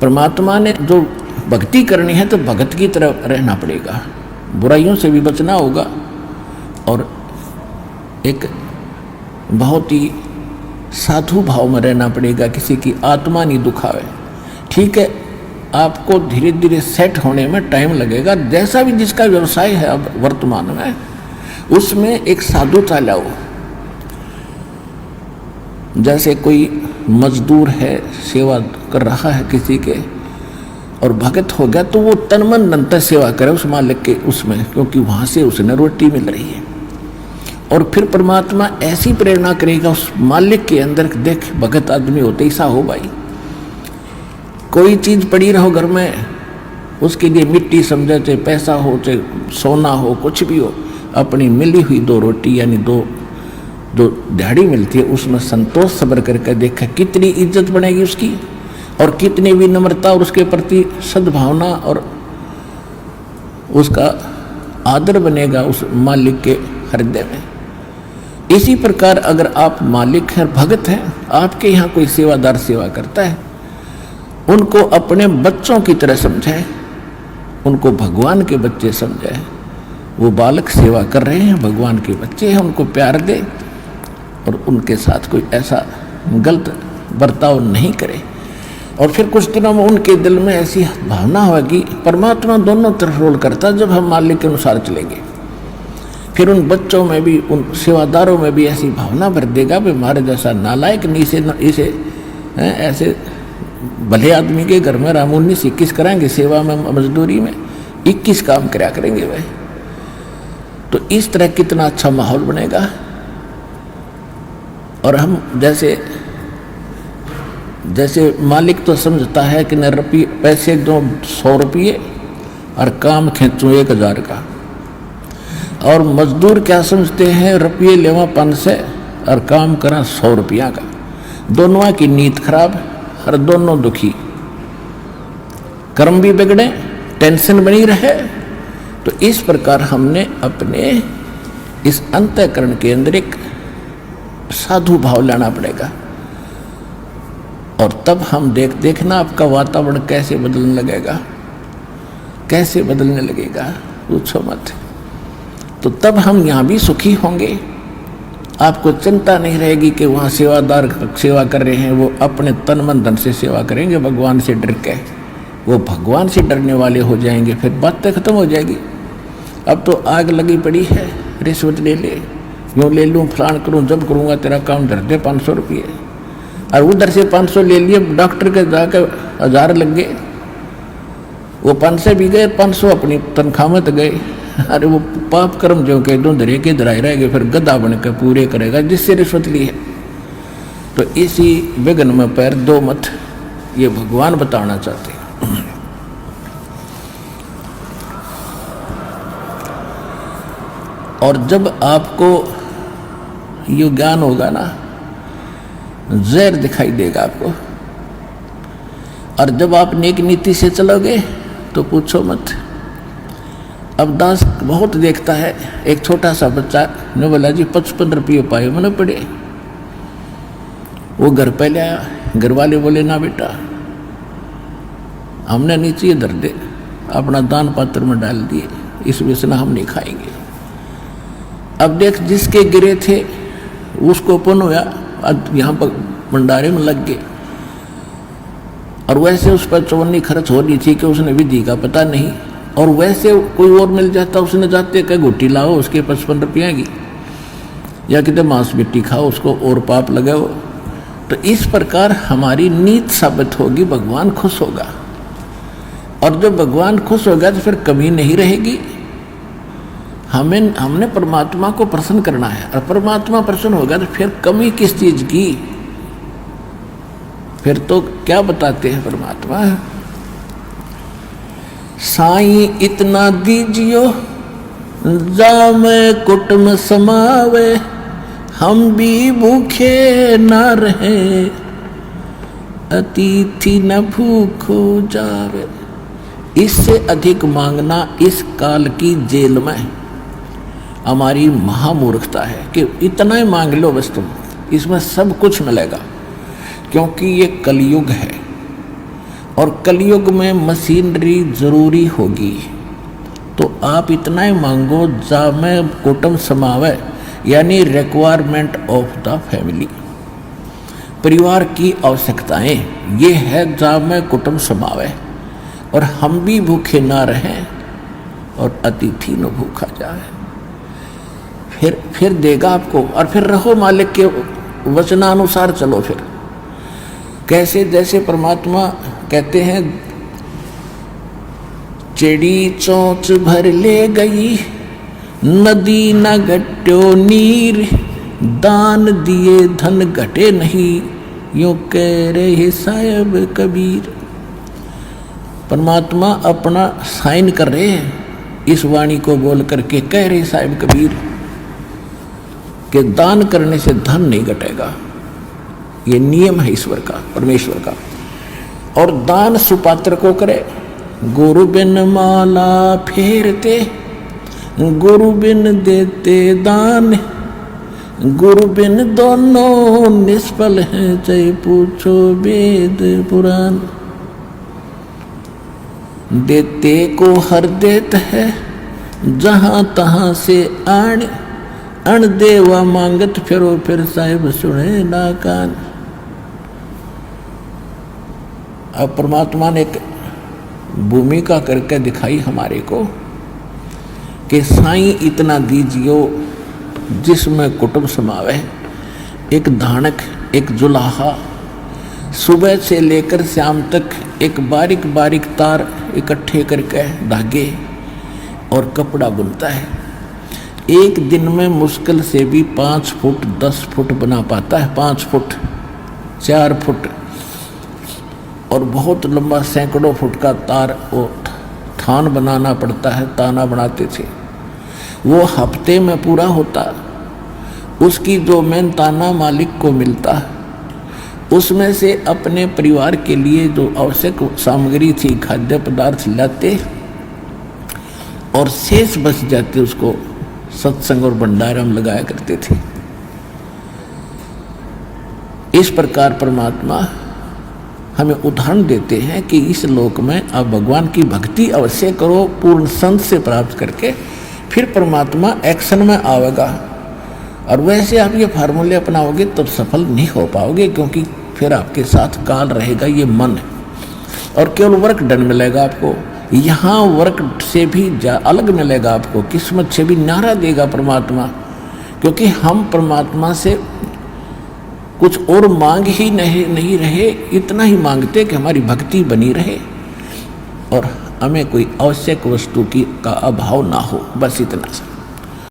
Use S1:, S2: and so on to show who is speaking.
S1: परमात्मा ने जो भक्ति करनी है तो भगत की तरह रहना पड़ेगा, बुराइयों से भी बचना होगा और एक बहुत ही साधु भाव में रहना पड़ेगा, किसी की आत्मा नहीं दुखावे। ठीक है, आपको धीरे धीरे सेट होने में टाइम लगेगा। जैसा भी जिसका व्यवसाय है अब वर्तमान में, उसमें एक साधुता लाओ। जैसे कोई मजदूर है, सेवा कर रहा है किसी के और भगत हो गया, तो वो तन मन धन से सेवा करे उस मालिक के उसमें, क्योंकि वहाँ से उसे रोटी मिल रही है। और फिर परमात्मा ऐसी प्रेरणा करेगा उस मालिक के अंदर, देख भगत आदमी होते ऐसा हो भाई। कोई चीज़ पड़ी रहो घर में, उसके लिए मिट्टी समझे, चाहे पैसा हो चाहे सोना हो, कुछ भी हो, अपनी मिली हुई 2 रोटी यानी 2 जो दिहाड़ी मिलती है उसमें संतोष सब्र करके देखा कितनी इज्जत बनेगी उसकी, और कितनी विनम्रता और उसके प्रति सद्भावना और उसका आदर बनेगा उस मालिक के हृदय में। इसी प्रकार अगर आप मालिक हैं, भगत हैं, आपके यहाँ कोई सेवादार सेवा करता है, उनको अपने बच्चों की तरह समझाए, उनको भगवान के बच्चे समझाए। वो बालक सेवा कर रहे हैं, भगवान के बच्चे हैं, उनको प्यार दे और उनके साथ कोई ऐसा गलत बर्ताव नहीं करे। और फिर कुछ दिनों में उनके दिल में ऐसी भावना होगी, परमात्मा दोनों तरफ रोल करता है, जब हम मालिक के अनुसार चलेंगे फिर उन बच्चों में भी, उन सेवादारों में भी ऐसी भावना भर देगा भी हमारे जैसा नालायक नहीं, इसे ऐसे भले आदमी के घर में रामूनी से 21 कराएंगे, सेवा में मजदूरी में 21 काम कराया करेंगे वह। तो इस तरह कितना अच्छा माहौल बनेगा। और हम जैसे मालिक तो समझता है कि न रुपये पैसे दो 100 रुपये और काम खींचूँ 1000 का, और मजदूर क्या समझते हैं, रुपये लेवा 500 और काम करा 100 रुपया का। दोनों की नीयत खराब और दोनों दुखी, कर्म भी बिगड़े, टेंशन बनी रहे। तो इस प्रकार हमने अपने इस अंतःकरण के अंदर एक साधु भाव लाना पड़ेगा, और तब हम देखना आपका वातावरण कैसे बदलने लगेगा, कैसे बदलने लगेगा, पूछो मत। तो तब हम यहाँ भी सुखी होंगे, आपको चिंता नहीं रहेगी कि वहाँ सेवादार सेवा कर रहे हैं, वो अपने तन मन धन से सेवा करेंगे भगवान से डर के, वो भगवान से डरने वाले हो जाएंगे, फिर बातें खत्म हो जाएगी। अब तो आग लगी पड़ी है, रिश्वत ले ले, यूँ ले लूँ, फलान करूँ, जब करूँगा तेरा काम धर दे 500 रुपये, और उधर से 500 ले लिए, डॉक्टर के जाकर 1000 लग गए, वो 500 भी गए, 500 अपनी तनख्वाह में तो गए। अरे वो पाप कर्म जो कह दो धरे के धराए रहेंगे, फिर गधा बनकर पूरे करेगा जिससे रिश्वत ली है। तो इसी विघ्न में पैर दो मत, ये भगवान बताना चाहते हैं। और जब आपको ये ज्ञान होगा ना, जहर दिखाई देगा आपको, और जब आप नेक नीति से चलोगे तो पूछो मत। अब दास बहुत देखता है, एक छोटा सा बच्चा ने बोला जी 55 रुपये पाए मैंने पड़े, वो घर पे ले आया, घर वाले बोले ना बेटा हमने नीचे धर दे, अपना दान पात्र में डाल दिए, इस वजह से ना हम नहीं खाएंगे। अब देख जिसके गिरे थे उसको पुण्य हुआ, अब यहाँ पर भंडारे में लग गए, और वैसे उस पर चवन्नी खर्च हो रही थी कि उसने विधि का पता नहीं, और वैसे कोई और मिल जाता, उसने जाते कहीं घुट्टी लाओ उसके 55 रुपये की, या कितने मांस मिट्टी खाओ उसको और पाप लगाओ। तो इस प्रकार हमारी नीत साबित होगी, भगवान खुश होगा, और जब भगवान खुश होगा तो फिर कमी नहीं रहेगी। हमने परमात्मा को प्रसन्न करना है, और परमात्मा प्रसन्न होगा तो फिर कमी किस चीज की, फिर तो क्या बताते हैं परमात्मा, साईं इतना दीजियो जामे कुटुम समावे, हम भी भूखे न रहे, अतिथि न भूखो जावे। इससे अधिक मांगना इस काल की जेल में हमारी महामूर्खता है कि इतना ही मांग लो बस तुम, इसमें सब कुछ मिलेगा, क्योंकि ये कलयुग है और कलयुग में मशीनरी जरूरी होगी, तो आप इतना ही मांगो जामे कुटुंब समावे, यानी रिक्वायरमेंट ऑफ द फैमिली, परिवार की आवश्यकताएं, ये है जामे कुटुंब समावे, और हम भी भूखे ना रहें और अतिथि न भूखा जाए। फिर देगा आपको, और फिर रहो मालिक के वचनानुसार चलो। फिर कैसे, जैसे परमात्मा कहते हैं, चिड़ी चोंच भर ले गई नदी न घट्यो नीर, दान दिए धन घटे नहीं, यूं कह रहे साहिब कबीर। परमात्मा अपना साइन कर रहे हैं इस वाणी को बोल करके, कह रहे साहिब कबीर कि दान करने से धन नहीं घटेगा, ये नियम है ईश्वर का, परमेश्वर का। और दान सुपात्र को करे, गुरु बिन माला फेरते, गुरु बिन देते दान, गुरु बिन दोनों निष्फल हैं, चाहे पूछो वेद पुराण। देते को हर देत है, जहां तहां से आण, अण देवा मांगत फिरो, फिर साहिब सुने ना कान। अब परमात्मा ने एक भूमिका करके दिखाई हमारे को कि साईं इतना दीजियो जिसमें कुटुंब समावे, एक धानक, एक जुलाहा, सुबह से लेकर शाम तक एक बारीक बारीक तार इकट्ठे करके धागे और कपड़ा बुनता है। एक दिन में मुश्किल से भी 5 फुट 10 फुट बना पाता है, 5 फुट 4 फुट, और बहुत लंबा सैकड़ों फुट का तार वो थान बनाना पड़ता है, ताना बनाते थे। वो हफ्ते में पूरा होता। उसकी जो मेन ताना मालिक को मिलता, उसमें से अपने परिवार के लिए जो आवश्यक सामग्री थी, खाद्य पदार्थ लाते, और शेष बच जाते उसको सत्संग और भंडारा में लगाया करते थे। इस प्रकार परमात्मा हमें उदाहरण देते हैं कि इस लोक में अब भगवान की भक्ति अवश्य करो, पूर्ण संत से प्राप्त करके, फिर परमात्मा एक्शन में आवेगा। और वैसे आप ये फार्मूले अपनाओगे तब सफल नहीं हो पाओगे, क्योंकि फिर आपके साथ काल रहेगा, ये मन है, और केवल वर्क डन मिलेगा आपको। यहाँ वर्क से भी अलग मिलेगा आपको, किस्मत से भी न्यारा देगा परमात्मा, क्योंकि हम परमात्मा से कुछ और मांग ही नहीं रहे, इतना ही मांगते कि हमारी भक्ति बनी रहे और हमें कोई आवश्यक वस्तु का अभाव ना हो, बस इतना सा।